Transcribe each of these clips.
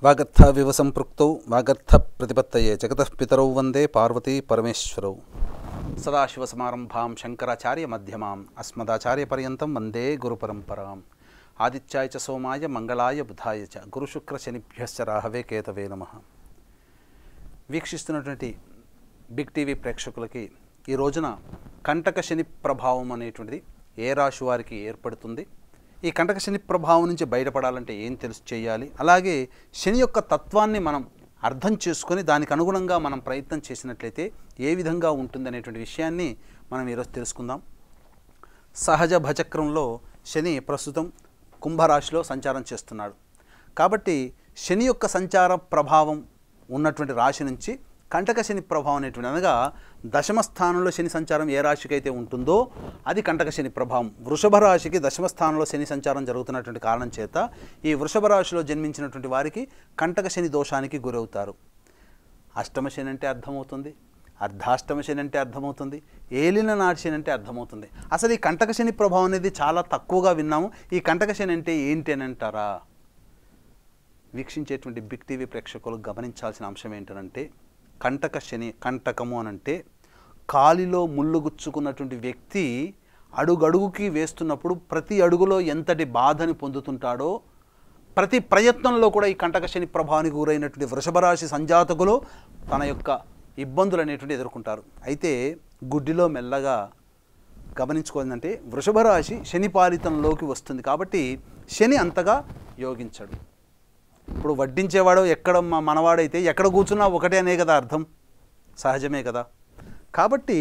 వాగర్థవివ సంపృక్తౌ వాగర్థ ప్రతిపత్తయే జగతః పితరౌ వందే పార్వతీ పరమేశ్వరౌ సదాశివసమారంభాం శంకరాచార్య మధ్యమాం అస్మదాచార్యపర్యంతం వందే గురుపరంపరాం ఆదిత్యాయ చ సోమాయ మంగళాయ బుధాయ చ గురుశుక్రశనిభ్యశ్చ రాహవే కేతవే నమః. వీక్షిస్తున్నటువంటి బిగ్ టీవీ ప్రేక్షకులకి ఈ రోజున కంటక శని ప్రభావం అనేటువంటిది ఏ రాశి వారికి ఏర్పడుతుంది, ఈ కంటక శని ప్రభావం నుంచి బయటపడాలంటే ఏం చేయాలి, అలాగే శని యొక్క తత్వాన్ని మనం అర్థం చేసుకొని దానికి అనుగుణంగా మనం ప్రయత్నం చేసినట్లయితే ఏ విధంగా ఉంటుందనేటువంటి విషయాన్ని మనం ఈరోజు తెలుసుకుందాం. సహజ భచక్రంలో శని ప్రస్తుతం కుంభరాశిలో సంచారం చేస్తున్నాడు. కాబట్టి శని యొక్క సంచార ప్రభావం ఉన్నటువంటి రాశి నుంచి కంటక శని ప్రభావం అనేటువంటి, అనగా దశమ స్థానంలో శని సంచారం ఏ రాశికి అయితే ఉంటుందో అది కంటక శని ప్రభావం. వృషభ రాశికి దశమ స్థానంలో శని సంచారం జరుగుతున్నటువంటి కారణం చేత ఈ వృషభ రాశిలో జన్మించినటువంటి వారికి కంటక శని దోషానికి గురవుతారు. అష్టమ శని అంటే అర్థమవుతుంది, అర్ధాష్టమ శని అంటే అర్థమవుతుంది, ఏలిన నాటి శని అంటే అర్థమవుతుంది. అసలు ఈ కంటక శని ప్రభావం అనేది చాలా తక్కువగా విన్నాము. ఈ కంటక శని అంటే ఏంటి అని అంటారా? వీక్షించేటువంటి బిగ్ టీవీ ప్రేక్షకులు గమనించాల్సిన అంశం ఏంటంటే, కంటక శని, కంటకము అనంటే కాలిలో ముళ్ళు గుచ్చుకున్నటువంటి వ్యక్తి అడుగడుగుకి వేస్తున్నప్పుడు ప్రతి అడుగులో ఎంతటి బాధని పొందుతుంటాడో, ప్రతి ప్రయత్నంలో కూడా ఈ కంటక శని ప్రభావానికి గురైనటువంటి వృషభ రాశి సంజాతకులు తన యొక్క ఇబ్బందులు అనేటువంటి ఎదుర్కొంటారు. అయితే గుడ్డిలో మెల్లగా గమనించుకోవాలంటే వృషభ రాశి శని పాలితంలోకి వస్తుంది. కాబట్టి శని అంతగా యోగించడు. ఇప్పుడు వడ్డించేవాడు ఎక్కడ మనవాడైతే ఎక్కడ కూర్చున్నా ఒకటే అనే కదా అర్థం, సహజమే కదా. కాబట్టి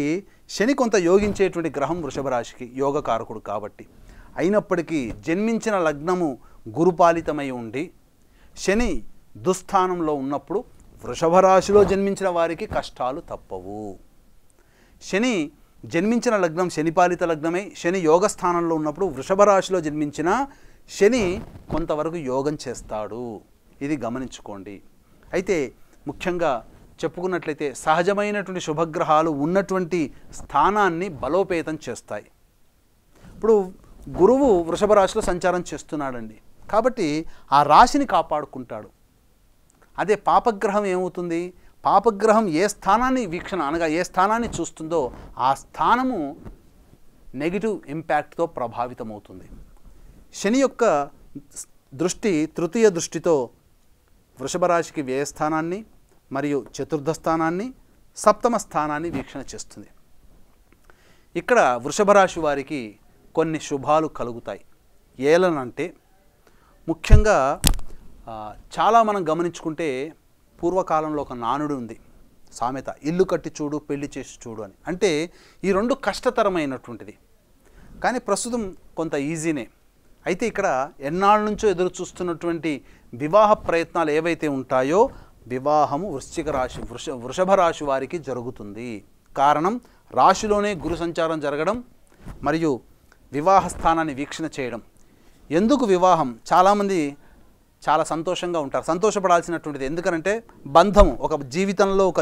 శని కొంత యోగించేటువంటి గ్రహం వృషభ రాశికి, యోగకారకుడు కాబట్టి. అయినప్పటికీ జన్మించిన లగ్నము గురుపాలితమై ఉండి శని దుస్థానంలో ఉన్నప్పుడు వృషభ రాశిలో జన్మించిన వారికి కష్టాలు తప్పవు. శని జన్మించిన లగ్నం శనిపాలిత లగ్నమై శని యోగస్థానంలో ఉన్నప్పుడు వృషభ రాశిలో జన్మించిన శని కొంతవరకు యోగం చేస్తాడు. ఇది గమనించుకోండి. అయితే ముఖ్యంగా చెప్పుకున్నట్లయితే సహజమైనటువంటి శుభగ్రహాలు ఉన్నటువంటి స్థానాన్ని బలోపేతం చేస్తాయి. ఇప్పుడు గురువు వృషభ రాశిలో సంచారం చేస్తున్నాడండి, కాబట్టి ఆ రాశిని కాపాడుకుంటాడు. అదే పాపగ్రహం ఏమవుతుంది? పాపగ్రహం ఏ స్థానాన్ని వీక్షణ, అనగా ఏ స్థానాన్ని చూస్తుందో ఆ స్థానము నెగిటివ్ ఇంపాక్ట్తో ప్రభావితమవుతుంది. శని యొక్క దృష్టి తృతీయ దృష్టితో వృషభ రాశికి వ్యయ స్థానాన్ని మరియు చతుర్థ స్థానాన్ని, సప్తమ స్థానాన్ని వీక్షణ చేస్తుంది. ఇక్కడ వృషభ రాశి వారికి కొన్ని శుభాలు కలుగుతాయి. ఏలనంటే ముఖ్యంగా చాలా మనం గమనించుకుంటే పూర్వకాలంలో ఒక నానుడు ఉంది, సామెత, ఇల్లు కట్టి చూడు పెళ్లి చేసి చూడు అని. అంటే ఈ రెండు కష్టతరమైనటువంటిది, కానీ ప్రస్తుతం కొంత ఈజీనే. అయితే ఇక్కడ ఎన్నాళ్ళ నుంచో ఎదురు చూస్తున్నటువంటి వివాహ ప్రయత్నాలు ఏవైతే ఉంటాయో వివాహము వృషభ రాశి వారికి జరుగుతుంది. కారణం రాశిలోనే గురు సంచారం జరగడం మరియు వివాహ స్థానాన్ని వీక్షణ చేయడం. ఎందుకు వివాహం? చాలామంది చాలా సంతోషంగా ఉంటారు, సంతోషపడాల్సినటువంటిది. ఎందుకంటే బంధము, ఒక జీవితంలో ఒక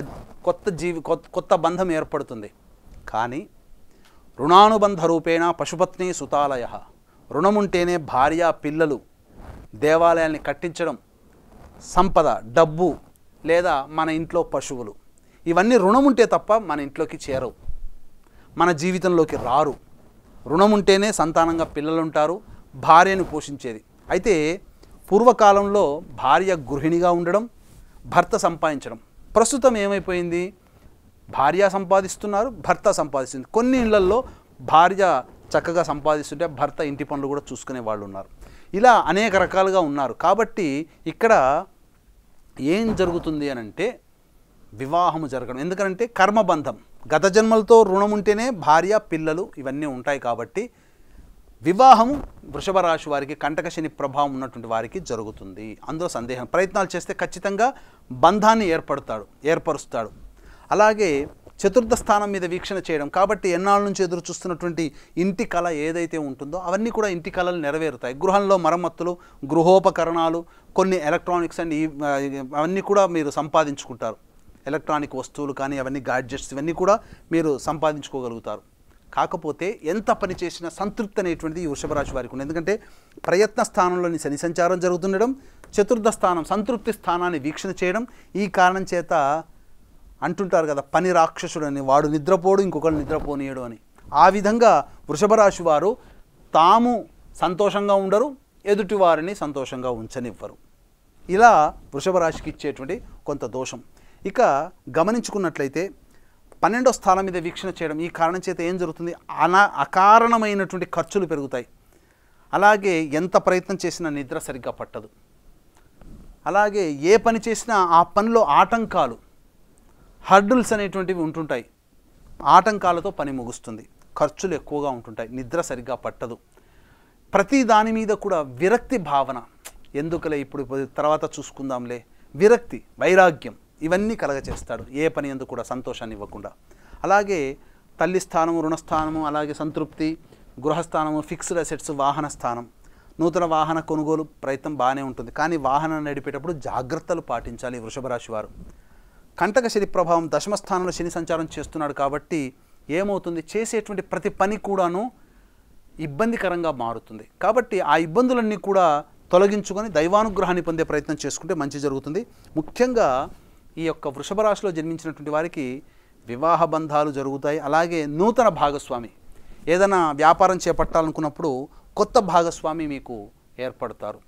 కొత్త బంధం ఏర్పడుతుంది. కానీ రుణానుబంధ రూపేణ పశుపత్ని సుతాలయ, రుణముంటేనే భార్య పిల్లలు, దేవాలయాల్ని కట్టించడం, సంపద, డబ్బు, లేదా మన ఇంట్లో పశువులు, ఇవన్నీ రుణముంటే తప్ప మన ఇంట్లోకి చేరవు, మన జీవితంలోకి రారు. రుణముంటేనే సంతానంగా పిల్లలు ఉంటారు, భార్యను పోషించేది. అయితే పూర్వకాలంలో భార్య గృహిణిగా ఉండడం, భర్త సంపాదించడం. ప్రస్తుతం ఏమైపోయింది? భార్య సంపాదిస్తున్నారు, భర్త సంపాదిస్తుంది. కొన్ని ఇళ్లల్లో భార్య చక్కగా సంపాదిస్తుంటే భర్త ఇంటి పనులు కూడా చూసుకునే వాళ్ళు ఉన్నారు. ఇలా అనేక రకాలుగా ఉన్నారు. కాబట్టి ఇక్కడ ఏం జరుగుతుంది అని అంటే వివాహము జరగడం. ఎందుకంటే కర్మబంధం, గత జన్మలతో రుణం ఉంటేనే భార్య పిల్లలు ఇవన్నీ ఉంటాయి. కాబట్టి వివాహము వృషభ రాశి వారికి కంటక శని ప్రభావం ఉన్నటువంటి వారికి జరుగుతుంది. అందులో సందేహం. ప్రయత్నాలు చేస్తే ఖచ్చితంగా బంధాన్ని ఏర్పరుస్తాడు. అలాగే చతుర్థ స్థానం మీద వీక్షణ చేయడం. కాబట్టి ఎన్నాళ్ళ నుంచి ఎదురు చూస్తున్నటువంటి ఇంటి కళ ఏదైతే ఉంటుందో అవన్నీ కూడా ఇంటి కళలు నెరవేరుతాయి. గృహంలో మరమ్మతులు, గృహోపకరణాలు, కొన్ని ఎలక్ట్రానిక్స్ అండ్ అవన్నీ కూడా మీరు సంపాదించుకుంటారు. ఎలక్ట్రానిక్ వస్తువులు కానీ అవన్నీ గాడ్జెట్స్ ఇవన్నీ కూడా మీరు సంపాదించుకోగలుగుతారు. కాకపోతే ఎంత పని చేసినా సంతృప్తి అనేటువంటిది ఈ వృషభ రాశి వారికి ఉంది. ఎందుకంటే ప్రయత్న స్థానంలోని శని సంచారం జరుగుతుండడం, చతుర్థ స్థానం సంతృప్తి స్థానాన్ని వీక్షణ చేయడం. ఈ కారణం చేత అంటుంటారు కదా, పని రాక్షసుడని, వాడు నిద్రపోడు ఇంకొకరు నిద్రపోనీయడు అని. ఆ విధంగా వృషభ రాశి వారు తాము సంతోషంగా ఉండరు, ఎదుటి వారిని సంతోషంగా ఉంచనివ్వరు. ఇలా వృషభ రాశికి ఇచ్చేటువంటి కొంత దోషం. ఇక గమనించుకున్నట్లయితే 12వ స్థానం మీద వీక్షణ చేయడం, ఈ కారణం చేత ఏం జరుగుతుంది, అకారణమైనటువంటి ఖర్చులు పెరుగుతాయి. అలాగే ఎంత ప్రయత్నం చేసినా నిద్ర సరిగ్గా పట్టదు. అలాగే ఏ పని చేసినా ఆ పనిలో ఆటంకాలు, హర్డుల్స్ అనేటువంటివి ఉంటుంటాయి. ఆటంకాలతో పని ముగుస్తుంది, ఖర్చులు ఎక్కువగా ఉంటుంటాయి, నిద్ర సరిగ్గా పట్టదు. ప్రతి దాని మీద కూడా విరక్తి భావన, ఎందుకులే ఇప్పుడు తర్వాత చూసుకుందాంలే, విరక్తి, వైరాగ్యం ఇవన్నీ కలగచేస్తాడు, ఏ పని ఎందుకు కూడా సంతోషాన్ని ఇవ్వకుండా. అలాగే తల్లి స్థానము, రుణస్థానము, అలాగే సంతృప్తి, గృహస్థానము, ఫిక్స్డ్ అసెట్స్, వాహన స్థానం, నూతన వాహన కొనుగోలు ప్రయత్నం బాగానే ఉంటుంది. కానీ వాహనం నడిపేటప్పుడు జాగ్రత్తలు పాటించాలి వృషభ రాశి వారు. కంటక శని ప్రభావం, దశమ స్థానంలో శని సంచారం చేస్తున్నాడు కాబట్టి ఏమవుతుంది, చేసేటువంటి ప్రతి పని కూడాను ఇబ్బందికరంగా మారుతుంది. కాబట్టి ఆ ఇబ్బందులన్నీ కూడా తొలగించుకొని దైవానుగ్రహాన్ని పొందే ప్రయత్నం చేసుకుంటే మంచి జరుగుతుంది. ముఖ్యంగా ఈ యొక్క వృషభ రాశిలో జన్మించినటువంటి వారికి వివాహ బంధాలు జరుగుతాయి. అలాగే నూతన భాగస్వామి, ఏదైనా వ్యాపారం చేపట్టాలనుకున్నప్పుడు కొత్త భాగస్వామి మీకు ఏర్పడతారు.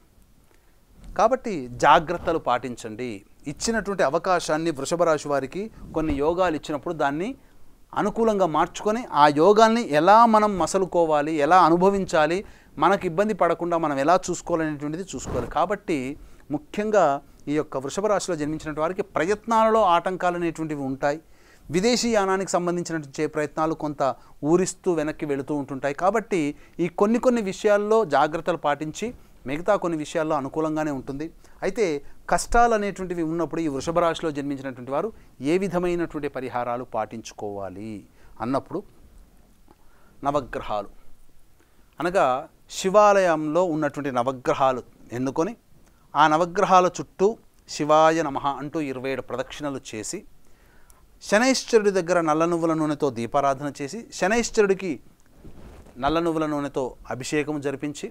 కాబట్టి జాగ్రత్తలు పాటించండి. ఇచ్చినటువంటి అవకాశాన్ని వృషభ రాశి వారికి కొన్ని యోగాలు ఇచ్చినప్పుడు దాన్ని అనుకూలంగా మార్చుకొని ఆ యోగాల్ని ఎలా మనం మసలుకోవాలి, ఎలా అనుభవించాలి, మనకు ఇబ్బంది పడకుండా మనం ఎలా చూసుకోవాలనేటువంటిది చూసుకోవాలి. కాబట్టి ముఖ్యంగా ఈ యొక్క వృషభ రాశిలో జన్మించినటువంటి వారికి ప్రయత్నాలలో ఆటంకాలు అనేటువంటివి ఉంటాయి. విదేశీ యానానికి సంబంధించినటువంటి ప్రయత్నాలు కొంత ఊరిస్తూ వెనక్కి వెళుతూ ఉంటుంటాయి. కాబట్టి ఈ కొన్ని విషయాల్లో జాగ్రత్తలు పాటించి మిగతా కొన్ని విషయాల్లో అనుకూలంగానే ఉంటుంది. అయితే కష్టాలు అనేటువంటివి ఉన్నప్పుడు ఈ వృషభ రాశిలో జన్మించినటువంటి వారు ఏ విధమైనటువంటి పరిహారాలు పాటించుకోవాలి అన్నప్పుడు, నవగ్రహాలు అనగా శివాలయంలో ఉన్నటువంటి నవగ్రహాలు ఎన్నుకొని ఆ నవగ్రహాల చుట్టూ శివాయ నమః అంటూ 27 ప్రదక్షిణలు చేసి, శనైశ్చరుడి దగ్గర నల్ల నువ్వుల నూనెతో దీపారాధన చేసి, శనైశ్చరుడికి నల్ల నువ్వుల నూనెతో అభిషేకం జరిపించి,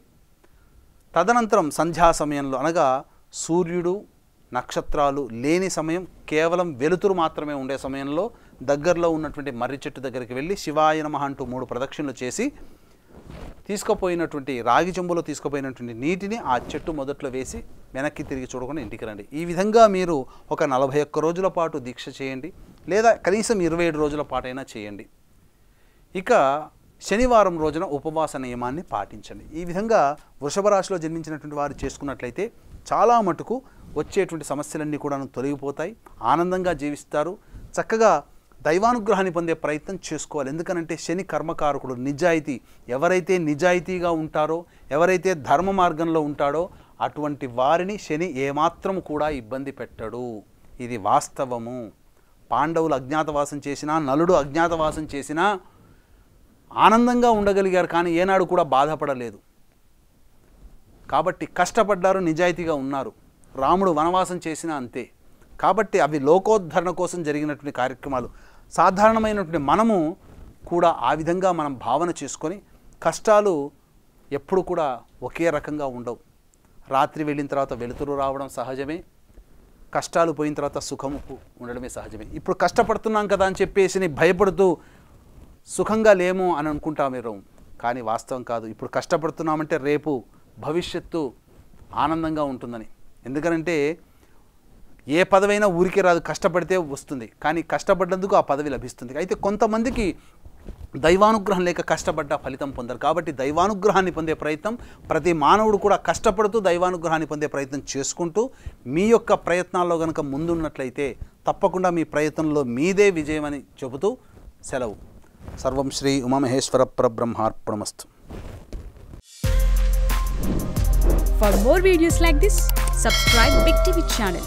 తదనంతరం సంధ్యా సమయంలో అనగా సూర్యుడు నక్షత్రాలు లేని సమయం, కేవలం వెలుతురు మాత్రమే ఉండే సమయంలో దగ్గరలో ఉన్నటువంటి మర్రి చెట్టు దగ్గరికి వెళ్ళి శివాయ నమః అంటూ 3 ప్రదక్షిణలు చేసి, తీసుకుపోయినటువంటి రాగి చెంబులో తీసుకుపోయినటువంటి నీటిని ఆ చెట్టు మొదట్లో వేసి వెనక్కి తిరిగి చూడకుండా ఇంటికి రండి. ఈ విధంగా మీరు ఒక 41 రోజుల పాటు దీక్ష చేయండి, లేదా కనీసం 27 రోజుల పాటైనా చేయండి. ఇక శనివారం రోజున ఉపవాస నియమాన్ని పాటించండి. ఈ విధంగా వృషభ రాశిలో జన్మించినటువంటి వారు చేసుకున్నట్లయితే చాలా మటుకు వచ్చేటువంటి సమస్యలన్నీ కూడా తొలగిపోతాయి, ఆనందంగా జీవిస్తారు, చక్కగా దైవానుగ్రహాన్ని పొందే ప్రయత్నం చేసుకోవాలి. ఎందుకనంటే శని కర్మకారకుడు, నిజాయితీ, ఎవరైతే నిజాయితీగా ఉంటారో, ఎవరైతే ధర్మ మార్గంలో ఉంటాడో అటువంటి వారిని శని ఏమాత్రం కూడా ఇబ్బంది పెట్టడు. ఇది వాస్తవము. పాండవులు అజ్ఞాతవాసం చేసినా, నలుడు అజ్ఞాతవాసం చేసినా ఆనందంగా ఉండగలిగారు, కానీ ఏనాడు కూడా బాధపడలేదు. కాబట్టి కష్టపడ్డారు, నిజాయితీగా ఉన్నారు. రాముడు వనవాసం చేసినా అంతే. కాబట్టి అవి లోకోద్ధరణ కోసం జరిగినటువంటి కార్యక్రమాలు. సాధారణమైనటువంటి మనము కూడా ఆ విధంగా మనం భావన చేసుకొని, కష్టాలు ఎప్పుడు కూడా ఒకే రకంగా ఉండవు. రాత్రి వెళ్ళిన తర్వాత వెలుతురు రావడం సహజమే, కష్టాలు పోయిన తర్వాత సుఖము ఉండడమే సహజమే. ఇప్పుడు కష్టపడుతున్నాం కదా అని చెప్పేసి భయపడుతూ సుఖంగా లేము అని అనుకుంటాం మీరు, కానీ వాస్తవం కాదు. ఇప్పుడు కష్టపడుతున్నామంటే రేపు భవిష్యత్తు ఆనందంగా ఉంటుందని. ఎందుకంటే ఏ పదవైనా ఊరికే రాదు, కష్టపడితే వస్తుంది. కానీ కష్టపడ్డందుకు ఆ పదవి లభిస్తుంది. అయితే కొంతమందికి దైవానుగ్రహం లేక కష్టపడ్డ ఫలితం పొందరు. కాబట్టి దైవానుగ్రహాన్ని పొందే ప్రయత్నం ప్రతి మానవుడు కూడా కష్టపడుతూ దైవానుగ్రహాన్ని పొందే ప్రయత్నం చేసుకుంటూ, మీ యొక్క ప్రయత్నాల్లో కనుక ముందున్నట్లయితే తప్పకుండా మీ ప్రయత్నంలో మీదే విజయం అని చెబుతూ సెలవు. సర్వం Shri Umamaheshwara పరబ్రహ్మార్పణమస్తు. For more videos like this, subscribe Big TV channel.